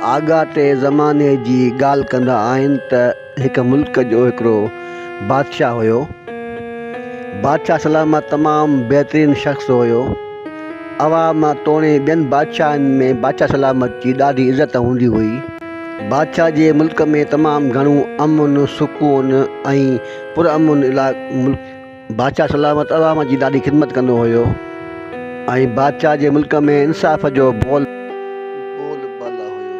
आगाटे ज़माने जी ॻाल्हि कंदा आहिनि त हिकु मुल्क जो हिकिड़ो बादशाह हुयो। बादशाह सलामत तमामु बहितरीनु शख़्स हुयो। अवाम तोड़े ॿियनि बादशाहनि में बादशाह सलामत जी ॾाढी इज़त हूंदी हुई। बादशाह जे मुल्क में तमामु घणो अमन सुकून ऐं पुरअमन मुल्क। बादशाह सलामत अवाम जी ॾाढी ख़िदमत कंदो हुयो ऐं बादशाह जे मुल्क में इंसाफ़ जो बोल बाला हुयो।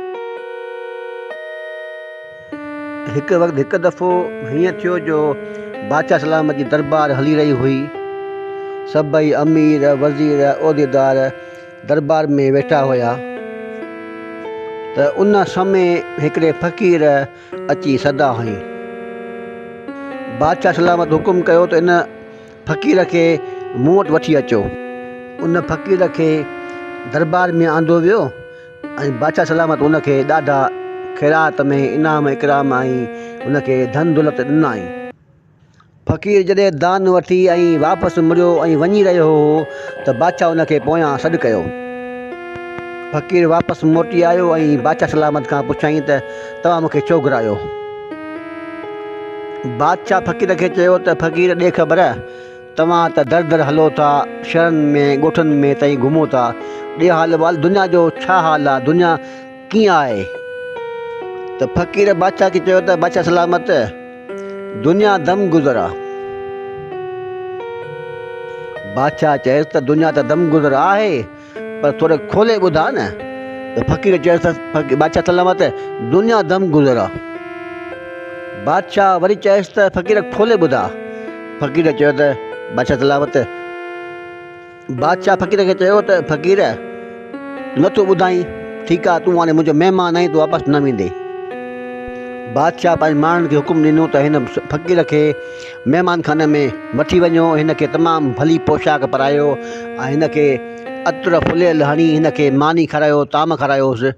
हिकु वक़्तु हिकु दफ़ो हीअं थियो जो बादशाह सलामत जी दरबार हली रही हुई। सभई अमीर वज़ीर उहिदेदार दरबार में वेठा हुया त उन समय हिकिड़े फ़क़ीर अची सदा हई। बादशाह सलामत हुकुम कयो त इन फ़क़ीर खे मूं वटि वठी अचो। उन फ़क़ीर खे दरबार में आंदो वियो ऐं बादशाह सलामत उनखे ॾाढा ख़ैरात में इनाम इकराम ऐं उनखे धन दौलत ॾिनई। फ़क़ीर जॾहिं दान वठी ऐं वापसि मुड़ियो ऐं वञी रहियो हो त बादशाह उनखे पोयां सॾु कयो। फ़क़ीर वापसि मोटी आयो ऐं बादशाह सलामत खां पुछाईं त तव्हां मूंखे छो घुरायो। बादशाह फ़क़ीर खे चयो त फ़क़ीर ॾे ख़बर, तव्हां त दर दर हलो था, शहरनि में ॻोठनि में ताईं घुमो था, ॾे हाल वाल दुनिया जो छा हाल आहे, दुनिया कीअं आहे। त फ़क़ीर बादशाह खे चयो त बादशाह सलामत दुनिया दम गुज़र आहे। बादशाह चयसि त दुनिया त दम गुज़र आहे पर थोरो खोले ॿुधा न। त फ़क़ीर चयसि त बादशाह सलामत दुनिया दम गुज़र आहे। बादशाह वरी चयसि त फ़क़ीर खोले ॿुधा। फ़क़ीर चयो त बादशाह सलामत। बादशाह फ़क़ीर खे चयो त फ़क़ीर नथो ॿुधाई, ठीकु आहे, तूं हाणे मुंहिंजो महिमान आहीं, तूं वापसि न वेंदे। बादशाह पंहिंजे माण्हुनि खे हुकुम ॾिनो त हिन फ़क़ीर खे महिमान खाने में वठी वञो, हिन खे तमामु भली पोशाक पारायो ऐं हिन खे अतर फुलियल हणी हिन खे मानी खारायो, ताम खारायोसि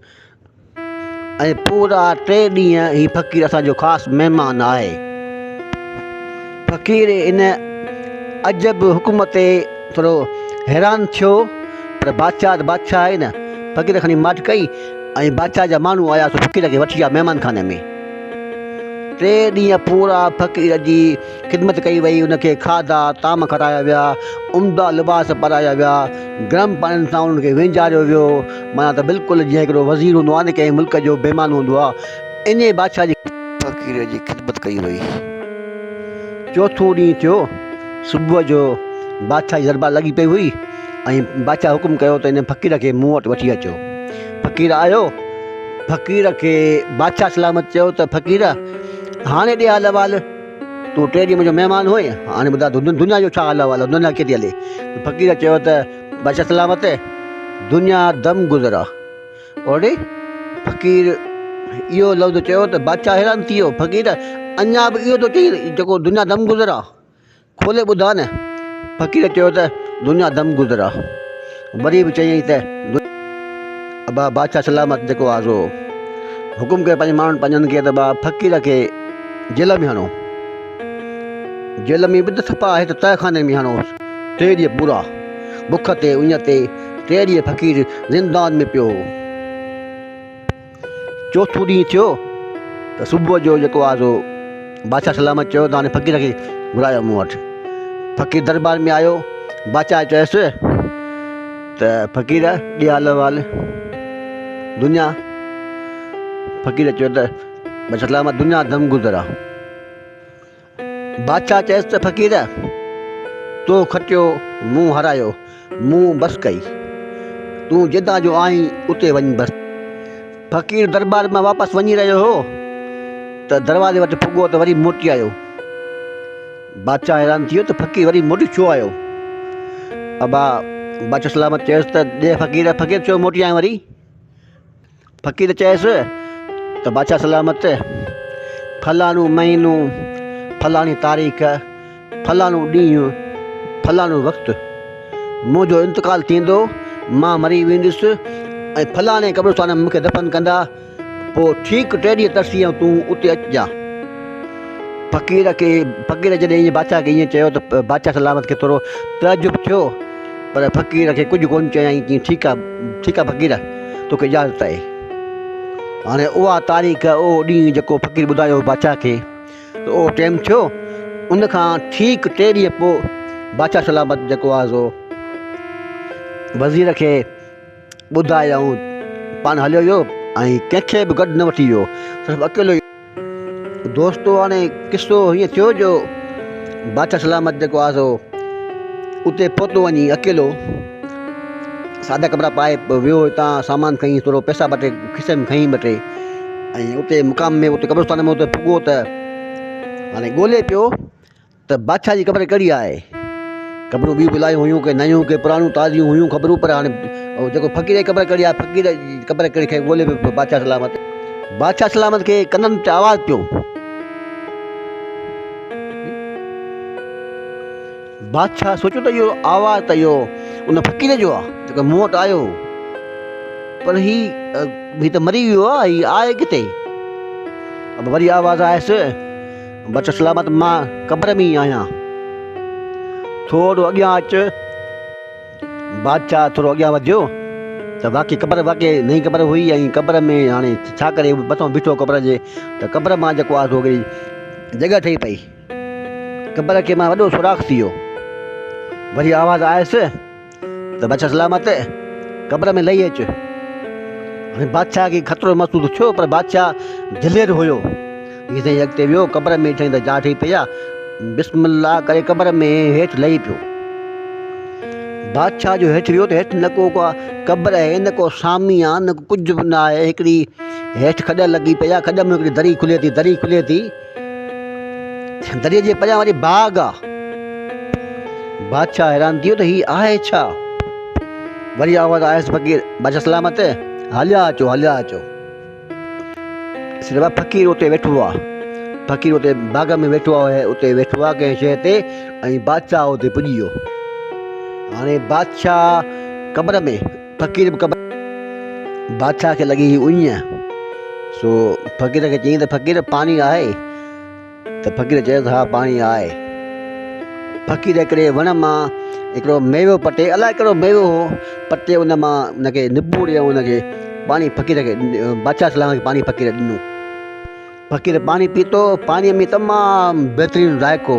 ऐं पूरा 3 ॾींहं ही फ़क़ीर असांजो ख़ासि महिमान आहे। फ़क़ीर इन अजब हुकुम ते थोरो हैरान थियो पर बादशाह आहे न। फ़क़ीर खणी माठ कई ऐं बादशाह जा माण्हू आया सो फ़क़ीर खे वठी विया महिमान खाने में। 3 ॾींहं पूरा फ़क़ीर जी ख़िदमत कई वई, उनखे खाधा ताम खाराया विया, उम्दा लिबास पाराया विया, गरम पाणिनि सां उनखे वेंजारियो वियो। माना त बिल्कुलु जीअं हिकिड़ो वज़ीर हूंदो आहे न, कंहिं मुल्क जो बेमान हूंदो आहे, इन बादशाह जी फ़क़ीर जी ख़िदमत कई वई। चोथों ॾींहुं थियो, सुबुह जो बादशाह जी दरबार लॻी पई हुई ऐं बादशाह हुकुम कयो त इन फ़क़ीर खे मूं वटि वठी अचो। फ़क़ीर आयो। फ़क़ीर खे बादशाह सलामत चयो त फ़क़ीर हाणे ॾे हाल वाल, तूं 3 ॾींहं मुंहिंजो महिमान हुए, हाणे ॿुधा दुनिया जो छा हाल वाल, दुनिया कीअं थी हले। फ़क़ीर चयो त बादशाह सलामत दुनिया दम गुज़र आहे। ओड़े फ़क़ीर इहो लफ़्ज़ चयो त बादशाह हैरान थी वियो। फ़क़ीर अञा बि इहो थो चई जेको दुनिया दम गुज़र आहे, खोले ॿुधा न। फ़क़ीर चयो त दुनिया दम गुज़र आहे। वरी बि चयईं त बादशाह सलामत जेको आहे सो हुकुम कयो पंहिंजे माण्हुनि पंहिंजनि खे त फ़क़ीर खे जेल में हणो। जेल में बि त थपा आहे त तहखाने में हणोसि। 3 ॾींहं पूरा बुख ते उञ ते 3 ॾींहं फ़क़ीर ज़िंदान में पियो। चोथों ॾींहुं थियो त सुबुह जो जेको आहे सो बादशाह सलामत चयो त हाणे फ़क़ीर खे घुरायो मूं वटि। फ़क़ीर दरबार में आयो। बादशाह चयसि त फ़क़ीर ॾे हाल वाल दुनिया। फ़क़ीर चयो त बादशाह सलामत दुनिया दम गुज़र आहे। बादशाह चयसि त फ़क़ीर तो खटियो, मूं हरायो, मूं बस कई, तूं जितां जो आहीं उते वञ बस। फ़क़ीर दरबार मां वापसि वञी रहियो हो त दरवाज़े वटि पुॻो त वरी मोटी आयो। बादशाह हैरान थी वियो त फ़क़ीर वरी मोटी छो आयो। बादशाह सलामत चयसि त ॾे फ़क़ीर छो मोटी आयो वरी। फ़क़ीर चयसि त बादशाह सलामत फलाणो महीनो, फलाणी तारीख़, फलाणो ॾींहुं, फलाणो वक़्तु मुंहिंजो इंतकाल थींदो, मां मरी वेंदुसि ऐं फलाणे क़ब्रिस्तान में मूंखे दफ़न कंदा। पोइ ठीकु 3 ॾींहं तरसी तूं उते अचिजांइ। फ़क़ीर जॾहिं ईअं बादशाह खे ईअं चयो त बादशाह सलामत खे थोरो तजुब थियो पर फ़क़ीर खे कुझु कोन चयाईं कि ठीकु आहे फ़क़ीर, तोखे इजाज़त आहे। हाणे उहा तारीख़ उहो ॾींहुं जेको फ़क़ीर ॿुधायो बादशाह खे त उहो टाइम थियो। उन खां ठीकु 3 ॾींहं पोइ बादशाह सलामत जेको आहे सो वज़ीर खे ॿुधायऊं, पाण हलियो वियो ऐं कंहिंखे बि गॾु न वठी वियो, सिर्फ़ु अकेलो। दोस्तो हाणे किसो हीअं थियो जो बादशाह सलामत जेको आहे सो उते पहुतो वञी अकेलो, सादा कपिड़ा पाए वियो, हितां सामान खईं, थोरो पैसा ॿ टे खिसे में खईं ॿ टे, ऐं उते मुक़ाम में उते क़ब्रिस्तान में उते पुॻो त हाणे ॻोल्हे पियो त बादशाह जी क़ब्र कहिड़ी आहे। क़ब्रूं ॿियूं इलाही हुयूं, के नयूं के पुराणियूं ताज़ियूं हुयूं ख़बरूं, पर हाणे जेको फ़क़ीर जी क़ब्र कहिड़ी आहे, फ़क़ीर जी क़ब्र कहिड़ी खे ॻोल्हे पियो बादशाह सलामत। बादशाह सलामत खे कननि ते आवाज़ु पियो, बादशाह सोचियो त इहो आवाज़ु त इहो उन फ़क़ीर जो आहे जेको मूं वटि आयो, पर ही त मरी वियो आहे, हीउ आहे किथे। अब वरी आवाज़ु आयसि, बादशाह सलामत मां क़ब्र में ई आहियां, थोरो अॻियां अचु। बादशाह थोरो अॻियां वधियो त वाक़ई क़ब्र वाक़ई नई क़ब्र हुई, ऐं क़ब्र में हाणे छा करे मथां बीठो क़ब्र जे, त क़ब्र मां जेको आहे सो हिकिड़ी जॻह ठही पई, क़ब्र खे मां वॾो सुराख़ थी वियो। वरी आवाज़ु आयसि त बादशाह सलामत क़ब्र में लही अचु। हाणे बादशाह खे ख़तरो महसूसु थियो, पर बादशाह दिलेर हुयो, हीअं साईं अॻिते वियो, क़ब्र में ठही त जा ठही पई आहे, बिस्मिल्लाह करे क़ब्र में हेठि लही पियो। बादशाह जो हेठि वियो त हेठि न को क़ब्र आहे, न को सामी आहे, न कुझु बि न आहे, हिकिड़ी हेठि खॾ लॻी पई आहे, खॾ में हिकिड़ी दरी खुले थी, दरी खुले थी, दरीअ जे परियां वरी बाग़ आहे। बादशाह हैरान थी वियो त हीउ आहे छा। वरी आवाज़ु आयसि फ़क़ीर बादशाह सलामत हलिया अचो, हलिया अचो। सिर्फ़ु फ़क़ीर उते वेठो आहे, फ़क़ीर उते बाग़ में वेठो आहे, उते वेठो आहे कंहिं शइ ते, ऐं बादशाह उते पुॼी वियो। हाणे बादशाह क़ब्र में, फ़क़ीर बि क़ब्र, बादशाह खे लॻी उञ, सो फ़क़ीर खे चयईं त फ़क़ीर पाणी आहे, त फ़क़ीर चयसि हा पाणी आहे। फ़क़ीर हिकिड़े वण मां हिकिड़ो मेवो पटे, अलाए कहिड़ो मेवो हो, पटे उन मां उनखे निबूड़े उनखे पाणी फ़क़ीर खे, बादशाह सलामत खे पाणी फ़क़ीर ॾिनो। फ़क़ीर पाणी पीतो, पाणीअ में तमामु बहितरीनु ज़ाइक़ो।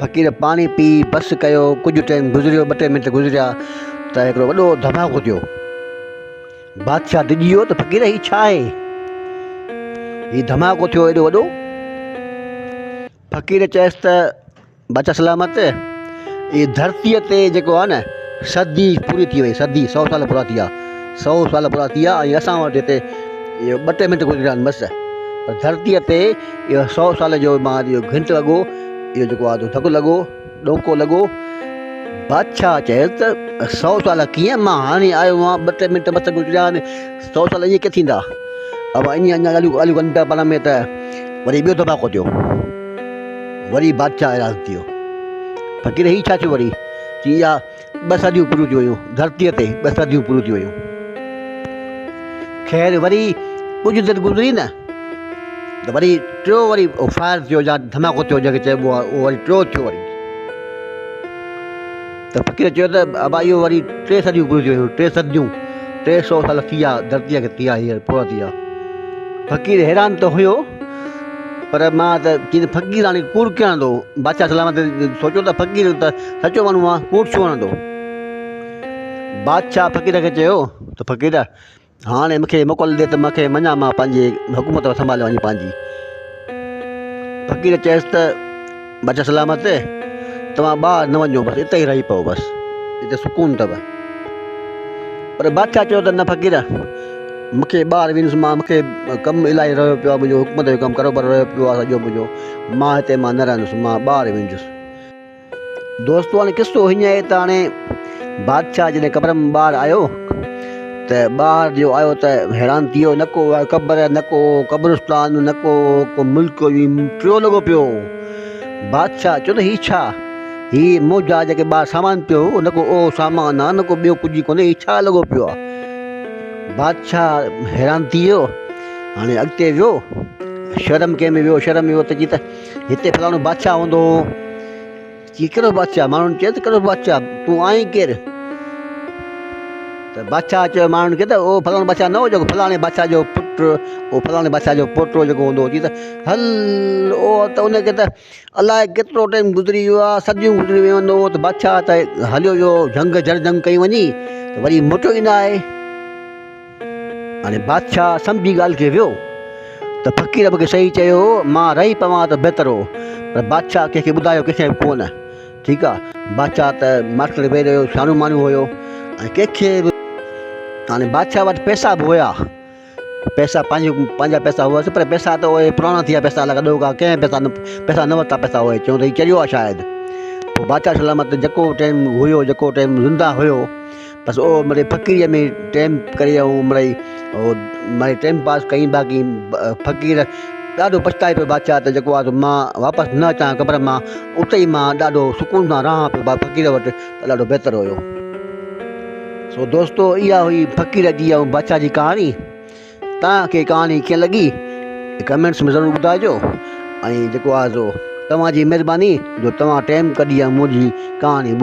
फ़क़ीर पाणी पी बसि कयो, कुझु टाइम गुज़रियो, 2-3 मिंट गुज़रिया त हिकिड़ो वॾो धमाको थियो। बादशाह डिॼी वियो त फ़क़ीर हीउ छा आहे, हीउ धमाको थियो एॾो वॾो। फ़क़ीर चयसि त बादशाह सलामत इहा धरतीअ ते जेको आहे न सदी पूरी थी वई, सदी 100 साल पूरा थी विया, 100 साल पूरा थी विया, ऐं असां वटि हिते इहो 2-3 मिंट गुज़रिया आहिनि बसि, पर धरतीअ ते इहो 100 साल जो मां इहो घंट लॻो, इहो जेको आहे धकु लॻो, ॾोको लॻो। बादशाह चयसि त 100 साल कीअं, मां हाणे आयो आहियां, 2-3 मिंट बसि गुज़रिया आहिनि, 100 साल ईअं कीअं थींदा। अब अञा ॻाल्हियूं कनि पिया पाण में, त वरी ॿियो धमाको थियो। वरी बादशाह हैरान थी वियो, फ़क़ीर हीउ छा थियो वरी, चई इहा 2 सदियूं पूरियूं थी वियूं, धरतीअ ते 2 सदियूं पूरियूं थी वियूं। ख़ैर वरी कुझु देरि गुज़री न, त वरी टियों वरी फायर थियो या धमाको थियो जंहिंखे चइबो आहे, उहो वरी टियों थियो वरी। त फ़क़ीर चयो त अबा इहो वरी 3 सदियूं पूरियूं थी वियूं, 3 सदियूं, 300 साल थी विया धरतीअ खे, थी विया हींअर पूरा थी विया। फ़क़ीर हैरान त हुयो, पर मां त चई फ़क़ीर हाणे कूड़ कीअं हणंदो। बादशाह सलामत सोचियो त फ़क़ीर त सचो माण्हू आहे, कूड़ छो हणंदो। बादशाह फ़क़ीर खे चयो त फ़क़ीर हाणे मूंखे मोकल ॾे त मूंखे मञा, मां पंहिंजे हुकूमत संभाले वञी पंहिंजी। फ़क़ीर चयसि त बादशाह सलामत तव्हां ॿाहिरि न वञो, बसि हिते ई रही पओ, बसि हिते सुकून अथव। पर बादशाह चयो त न फ़क़ीर मूंखे ॿाहिरि वेंदुसि, मूंखे कमु इलाही रहियो पियो आहे, मुंहिंजो हुकूमत जो कमु कारोबार रहियो पियो आहे सॼो मुंहिंजो, मां हिते मां न रहंदुसि, मां ॿाहिरि वेंदुसि। दोस्तो हाणे किसो हीअं आहे त हाणे बादशाह जॾहिं क़ब्र में ॿाहिरि आयो त ॿाहिरि जो आयो त हैरान थी वियो, न को क़ब्र, न को क़ब्रिस्तान, न को मुल्क, टियों लॻो पियो। बादशाह चयो त हीउ छा, हीउ मौजा जेके ॿाहिरि सामान पियो, न को ओ सामान आहे, न को ॿियो कुझु कोन्हे, हीउ छा लॻो पियो आहे। बादशाह हैरान थी वियो। हाणे अॻिते वियो, शर्म कंहिंमें वियो, शर्म वियो त चई त हिते फलाणो बादशाह हूंदो। चई कहिड़ो बादशाह, माण्हुनि चयो त कहिड़ो बादशाह, तूं आहीं केरु। त बादशाह चयो माण्हुनि खे त उहो फलाणे बादशाह न हो जेको फलाणे बादशाह जो पुटु, उहो फलाणे बादशाह जो पोटो जेको हूंदो चई त हल उहो त उनखे त अलाए केतिरो टाइम गुज़री वियो आहे, सदियूं गुज़री वियूं आहिनि। उहो त बादशाह त हलियो वियो, जंग जंग कई वञी त वरी मोटियो ई न आहे। हाणे बादशाह सम्झी ॻाल्हि खे वियो त फ़क़ीर मूंखे सही चयो, मां रही पवां त बहितरु हो, पर बादशाह कंहिंखे ॿुधायो कंहिंखे बि कोन। ठीकु आहे, बादशाह त मास्टर वेही रहियो, शानू माण्हू हुयो ऐं कंहिंखे बि हाणे बादशाह वटि पैसा बि हुया, पैसा पंहिंजा पैसा हुअसि, पर पैसा त उहे पुराणा थी विया पैसा, लॻा ॾोगा कंहिं पैसा न वरिता पैसा उहे, चयूं त हीउ चरियो आहे शायदि। पोइ बादशाह सलामत जेको टाइम हुयो, जेको टाइम ज़िंदा हुयो, बसि उहो मिड़ई फ़क़ीर में टाइम करे ऐं मिड़ई टाइम पास कई। बाक़ी फ़क़ीर ॾाढो पछताए पियो बादशाह त जेको आहे मां वापसि न अचां क़बर मां, उते ई मां ॾाढो सुकून सां रहां पियो फ़क़ीर वटि, त ॾाढो बहितरु हुयो। सो दोस्तो, इहा हुई फ़क़ीर जी ऐं बादशाह जी कहाणी। तव्हांखे कहाणी कीअं लॻी कमेंट्स में ज़रूरु ॿुधाइजो। ऐं जेको आहे सो तव्हांजी महिरबानी जो तव्हां टाइम कढी मुंहिंजी कहाणी